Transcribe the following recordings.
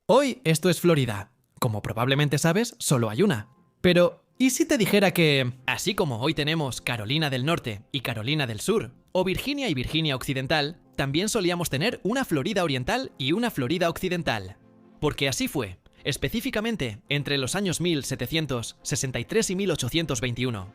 Hoy esto es Florida. Como probablemente sabes, solo hay una. Pero, ¿y si te dijera que, así como hoy tenemos Carolina del Norte y Carolina del Sur, o Virginia y Virginia Occidental, también solíamos tener una Florida Oriental y una Florida Occidental? Porque así fue, específicamente entre los años 1763 y 1821.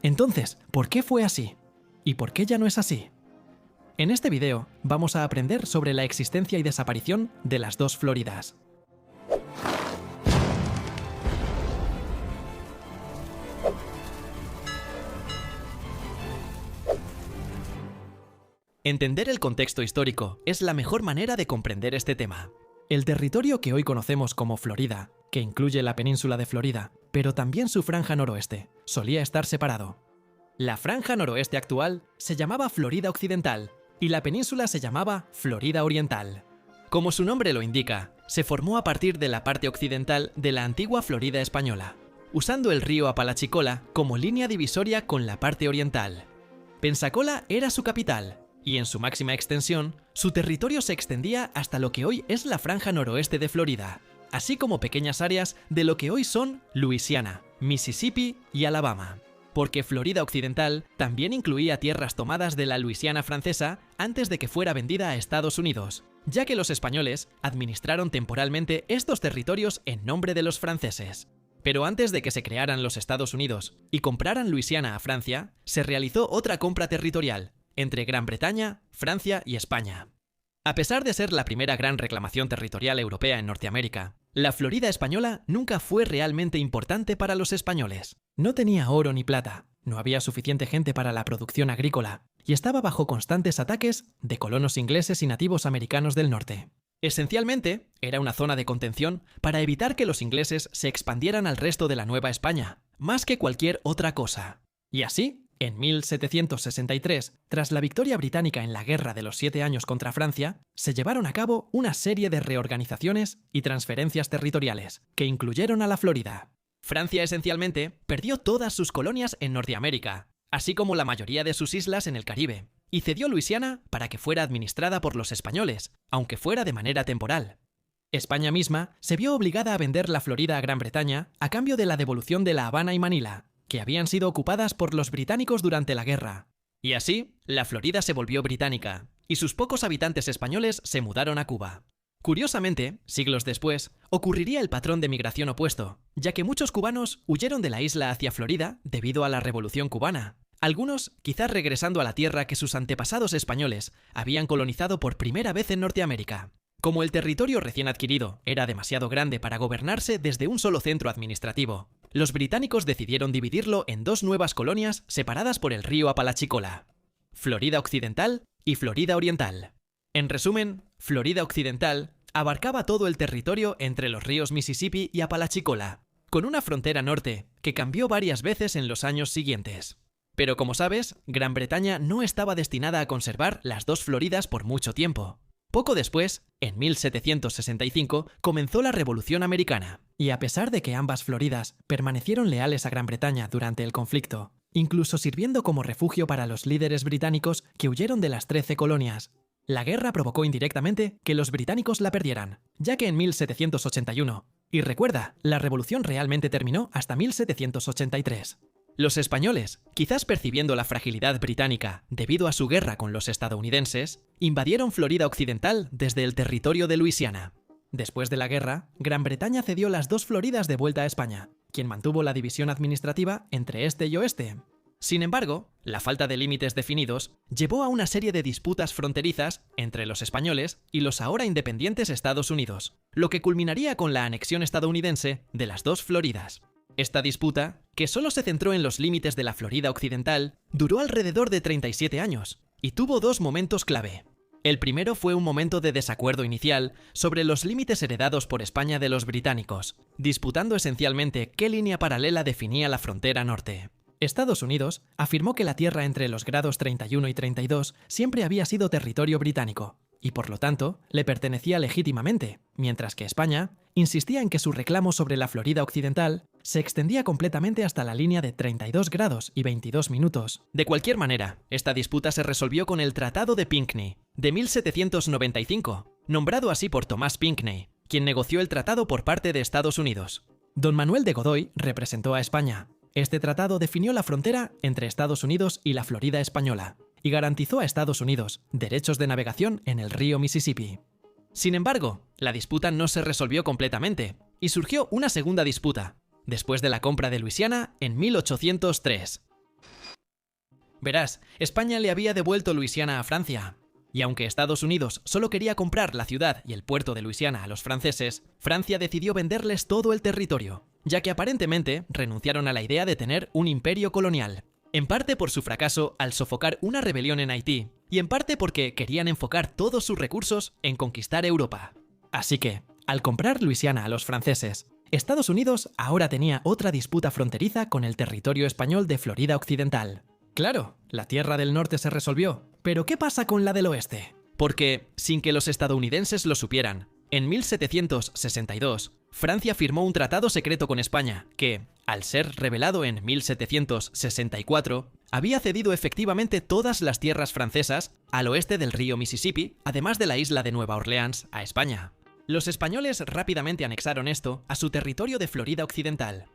Entonces, ¿por qué fue así? ¿Y por qué ya no es así? En este video vamos a aprender sobre la existencia y desaparición de las dos Floridas. Entender el contexto histórico es la mejor manera de comprender este tema. El territorio que hoy conocemos como Florida, que incluye la península de Florida, pero también su franja noroeste, solía estar separado. La franja noroeste actual se llamaba Florida Occidental y la península se llamaba Florida Oriental. Como su nombre lo indica, se formó a partir de la parte occidental de la antigua Florida española, usando el río Apalachicola como línea divisoria con la parte oriental. Pensacola era su capital, y en su máxima extensión, su territorio se extendía hasta lo que hoy es la franja noroeste de Florida, así como pequeñas áreas de lo que hoy son Luisiana, Mississippi y Alabama. Porque Florida Occidental también incluía tierras tomadas de la Luisiana francesa antes de que fuera vendida a Estados Unidos, ya que los españoles administraron temporalmente estos territorios en nombre de los franceses. Pero antes de que se crearan los Estados Unidos y compraran Luisiana a Francia, se realizó otra compra territorial entre Gran Bretaña, Francia y España. A pesar de ser la primera gran reclamación territorial europea en Norteamérica, la Florida española nunca fue realmente importante para los españoles. No tenía oro ni plata, no había suficiente gente para la producción agrícola y estaba bajo constantes ataques de colonos ingleses y nativos americanos del norte. Esencialmente, era una zona de contención para evitar que los ingleses se expandieran al resto de la Nueva España, más que cualquier otra cosa. Y así, en 1763, tras la victoria británica en la Guerra de los 7 Años contra Francia, se llevaron a cabo una serie de reorganizaciones y transferencias territoriales, que incluyeron a la Florida. Francia esencialmente perdió todas sus colonias en Norteamérica, así como la mayoría de sus islas en el Caribe, y cedió Luisiana para que fuera administrada por los españoles, aunque fuera de manera temporal. España misma se vio obligada a vender la Florida a Gran Bretaña a cambio de la devolución de La Habana y Manila, que habían sido ocupadas por los británicos durante la guerra. Y así, la Florida se volvió británica, y sus pocos habitantes españoles se mudaron a Cuba. Curiosamente, siglos después, ocurriría el patrón de migración opuesto, ya que muchos cubanos huyeron de la isla hacia Florida debido a la Revolución cubana. Algunos, quizás regresando a la tierra que sus antepasados españoles habían colonizado por primera vez en Norteamérica. Como el territorio recién adquirido era demasiado grande para gobernarse desde un solo centro administrativo, los británicos decidieron dividirlo en dos nuevas colonias separadas por el río Apalachicola: Florida Occidental y Florida Oriental. En resumen, Florida Occidental abarcaba todo el territorio entre los ríos Mississippi y Apalachicola, con una frontera norte que cambió varias veces en los años siguientes. Pero como sabes, Gran Bretaña no estaba destinada a conservar las dos Floridas por mucho tiempo. Poco después, en 1765, comenzó la Revolución Americana, y a pesar de que ambas Floridas permanecieron leales a Gran Bretaña durante el conflicto, incluso sirviendo como refugio para los líderes británicos que huyeron de las 13 colonias, la guerra provocó indirectamente que los británicos la perdieran, ya que en 1781, y recuerda, la revolución realmente terminó hasta 1783. Los españoles, quizás percibiendo la fragilidad británica debido a su guerra con los estadounidenses, invadieron Florida Occidental desde el territorio de Luisiana. Después de la guerra, Gran Bretaña cedió las dos Floridas de vuelta a España, quien mantuvo la división administrativa entre este y oeste. Sin embargo, la falta de límites definidos llevó a una serie de disputas fronterizas entre los españoles y los ahora independientes Estados Unidos, lo que culminaría con la anexión estadounidense de las dos Floridas. Esta disputa, que solo se centró en los límites de la Florida Occidental, duró alrededor de 37 años y tuvo dos momentos clave. El primero fue un momento de desacuerdo inicial sobre los límites heredados por España de los británicos, disputando esencialmente qué línea paralela definía la frontera norte. Estados Unidos afirmó que la tierra entre los grados 31 y 32 siempre había sido territorio británico, y por lo tanto le pertenecía legítimamente, mientras que España insistía en que su reclamo sobre la Florida Occidental se extendía completamente hasta la línea de 32 grados y 22 minutos. De cualquier manera, esta disputa se resolvió con el Tratado de Pinckney, de 1795, nombrado así por Tomás Pinckney, quien negoció el tratado por parte de Estados Unidos. Don Manuel de Godoy representó a España. Este tratado definió la frontera entre Estados Unidos y la Florida española y garantizó a Estados Unidos derechos de navegación en el río Mississippi. Sin embargo, la disputa no se resolvió completamente y surgió una segunda disputa, después de la compra de Luisiana en 1803. Verás, España le había devuelto Luisiana a Francia, y aunque Estados Unidos solo quería comprar la ciudad y el puerto de Luisiana a los franceses, Francia decidió venderles todo el territorio, ya que aparentemente renunciaron a la idea de tener un imperio colonial, en parte por su fracaso al sofocar una rebelión en Haití, y en parte porque querían enfocar todos sus recursos en conquistar Europa. Así que, al comprar Luisiana a los franceses, Estados Unidos ahora tenía otra disputa fronteriza con el territorio español de Florida Occidental. Claro, la tierra del norte se resolvió, pero ¿qué pasa con la del oeste? Porque, sin que los estadounidenses lo supieran, en 1762, Francia firmó un tratado secreto con España que, al ser revelado en 1764, había cedido efectivamente todas las tierras francesas al oeste del río Mississippi, además de la isla de Nueva Orleans, a España. Los españoles rápidamente anexaron esto a su territorio de Florida Occidental.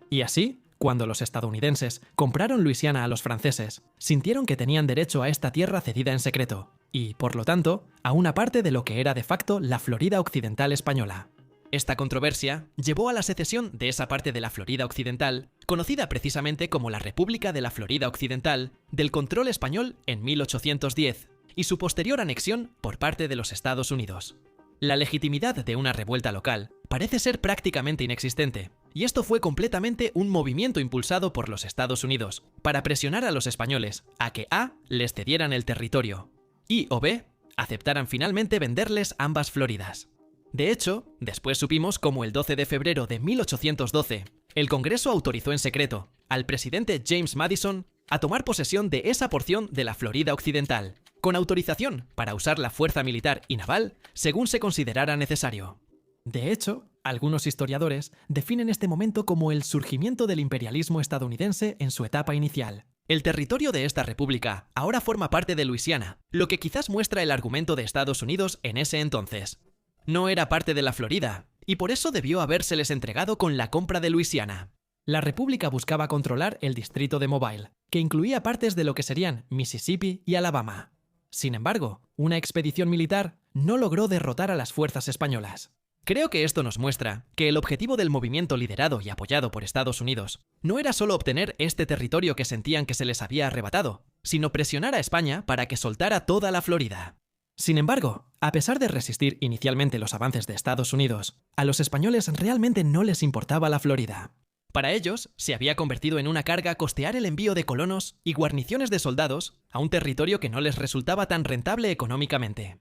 Y así, cuando los estadounidenses compraron Luisiana a los franceses, sintieron que tenían derecho a esta tierra cedida en secreto, y, por lo tanto, a una parte de lo que era de facto la Florida Occidental española. Esta controversia llevó a la secesión de esa parte de la Florida Occidental, conocida precisamente como la República de la Florida Occidental, del control español en 1810, y su posterior anexión por parte de los Estados Unidos. La legitimidad de una revuelta local parece ser prácticamente inexistente, y esto fue completamente un movimiento impulsado por los Estados Unidos para presionar a los españoles a que A. les cedieran el territorio y o B. aceptaran finalmente venderles ambas Floridas. De hecho, después supimos cómo el 12 de febrero de 1812, el Congreso autorizó en secreto al presidente James Madison a tomar posesión de esa porción de la Florida Occidental, con autorización para usar la fuerza militar y naval según se considerara necesario. De hecho, algunos historiadores definen este momento como el surgimiento del imperialismo estadounidense en su etapa inicial. El territorio de esta república ahora forma parte de Luisiana, lo que quizás muestra el argumento de Estados Unidos en ese entonces. No era parte de la Florida, y por eso debió habérseles entregado con la compra de Luisiana. La república buscaba controlar el distrito de Mobile, que incluía partes de lo que serían Mississippi y Alabama. Sin embargo, una expedición militar no logró derrotar a las fuerzas españolas. Creo que esto nos muestra que el objetivo del movimiento liderado y apoyado por Estados Unidos no era solo obtener este territorio que sentían que se les había arrebatado, sino presionar a España para que soltara toda la Florida. Sin embargo, a pesar de resistir inicialmente los avances de Estados Unidos, a los españoles realmente no les importaba la Florida. Para ellos, se había convertido en una carga costear el envío de colonos y guarniciones de soldados a un territorio que no les resultaba tan rentable económicamente.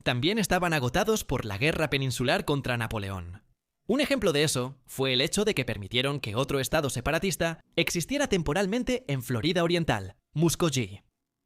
También estaban agotados por la guerra peninsular contra Napoleón. Un ejemplo de eso fue el hecho de que permitieron que otro estado separatista existiera temporalmente en Florida Oriental, Muskogee.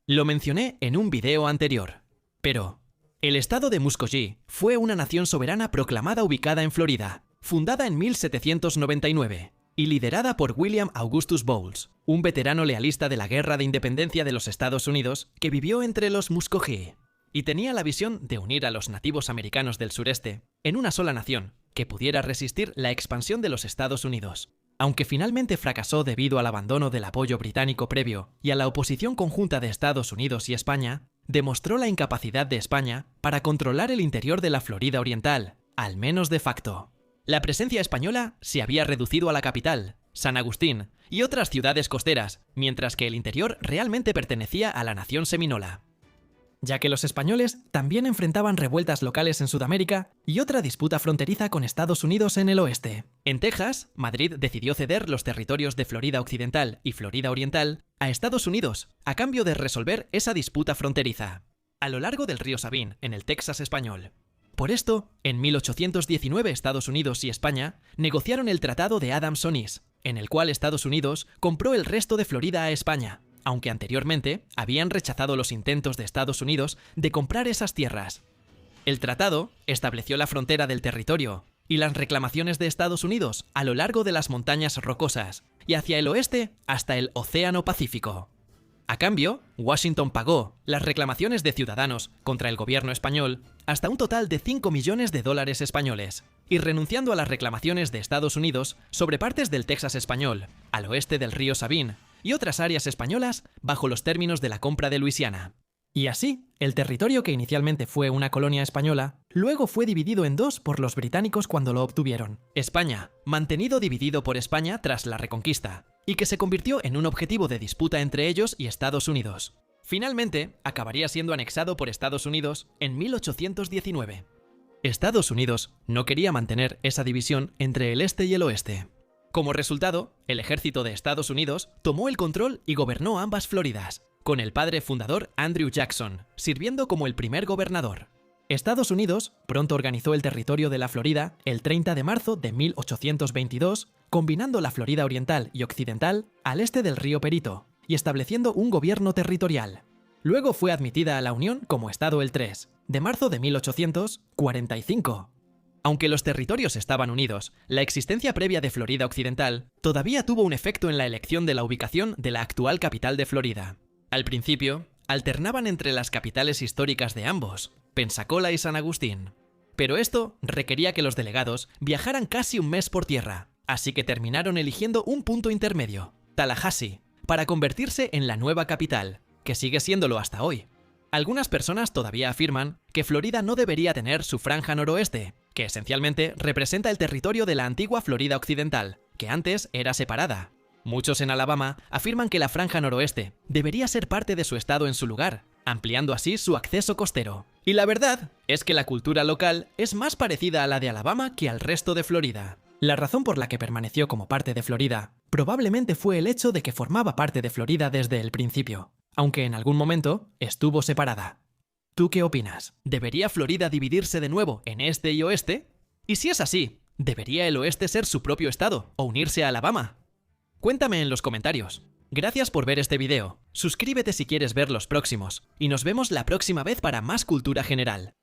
Lo mencioné en un video anterior. Pero, el estado de Muskogee fue una nación soberana proclamada ubicada en Florida, fundada en 1799 y liderada por William Augustus Bowles, un veterano lealista de la Guerra de Independencia de los Estados Unidos que vivió entre los Muskogee, y tenía la visión de unir a los nativos americanos del sureste en una sola nación que pudiera resistir la expansión de los Estados Unidos. Aunque finalmente fracasó debido al abandono del apoyo británico previo y a la oposición conjunta de Estados Unidos y España, demostró la incapacidad de España para controlar el interior de la Florida Oriental, al menos de facto. La presencia española se había reducido a la capital, San Agustín, y otras ciudades costeras, mientras que el interior realmente pertenecía a la nación seminola. Ya que los españoles también enfrentaban revueltas locales en Sudamérica y otra disputa fronteriza con Estados Unidos en el oeste. En Texas, Madrid decidió ceder los territorios de Florida Occidental y Florida Oriental a Estados Unidos a cambio de resolver esa disputa fronteriza, a lo largo del río Sabine, en el Texas español. Por esto, en 1819 Estados Unidos y España negociaron el Tratado de Adams-Onís, en el cual Estados Unidos compró el resto de Florida a España, aunque anteriormente habían rechazado los intentos de Estados Unidos de comprar esas tierras. El tratado estableció la frontera del territorio y las reclamaciones de Estados Unidos a lo largo de las montañas rocosas y hacia el oeste hasta el Océano Pacífico. A cambio, Washington pagó las reclamaciones de ciudadanos contra el gobierno español hasta un total de 5 millones de dólares españoles, y renunciando a las reclamaciones de Estados Unidos sobre partes del Texas español, al oeste del río Sabine, y otras áreas españolas bajo los términos de la compra de Luisiana. Y así, el territorio que inicialmente fue una colonia española, luego fue dividido en dos por los británicos cuando lo obtuvieron. España, mantenido dividido por España tras la Reconquista, y que se convirtió en un objetivo de disputa entre ellos y Estados Unidos. Finalmente, acabaría siendo anexado por Estados Unidos en 1819. Estados Unidos no quería mantener esa división entre el este y el oeste. Como resultado, el ejército de Estados Unidos tomó el control y gobernó ambas Floridas, con el padre fundador Andrew Jackson, sirviendo como el primer gobernador. Estados Unidos pronto organizó el territorio de la Florida el 30 de marzo de 1822, combinando la Florida oriental y occidental al este del río Perito, y estableciendo un gobierno territorial. Luego fue admitida a la Unión como Estado el 3 de marzo de 1845. Aunque los territorios estaban unidos, la existencia previa de Florida Occidental todavía tuvo un efecto en la elección de la ubicación de la actual capital de Florida. Al principio, alternaban entre las capitales históricas de ambos, Pensacola y San Agustín. Pero esto requería que los delegados viajaran casi un mes por tierra, así que terminaron eligiendo un punto intermedio, Tallahassee, para convertirse en la nueva capital, que sigue siéndolo hasta hoy. Algunas personas todavía afirman que Florida no debería tener su franja noroeste, que esencialmente representa el territorio de la antigua Florida Occidental, que antes era separada. Muchos en Alabama afirman que la franja noroeste debería ser parte de su estado en su lugar, ampliando así su acceso costero. Y la verdad es que la cultura local es más parecida a la de Alabama que al resto de Florida. La razón por la que permaneció como parte de Florida probablemente fue el hecho de que formaba parte de Florida desde el principio, aunque en algún momento estuvo separada. ¿Tú qué opinas? ¿Debería Florida dividirse de nuevo en este y oeste? Y si es así, ¿debería el oeste ser su propio estado o unirse a Alabama? Cuéntame en los comentarios. Gracias por ver este video. Suscríbete si quieres ver los próximos, y nos vemos la próxima vez para más cultura general.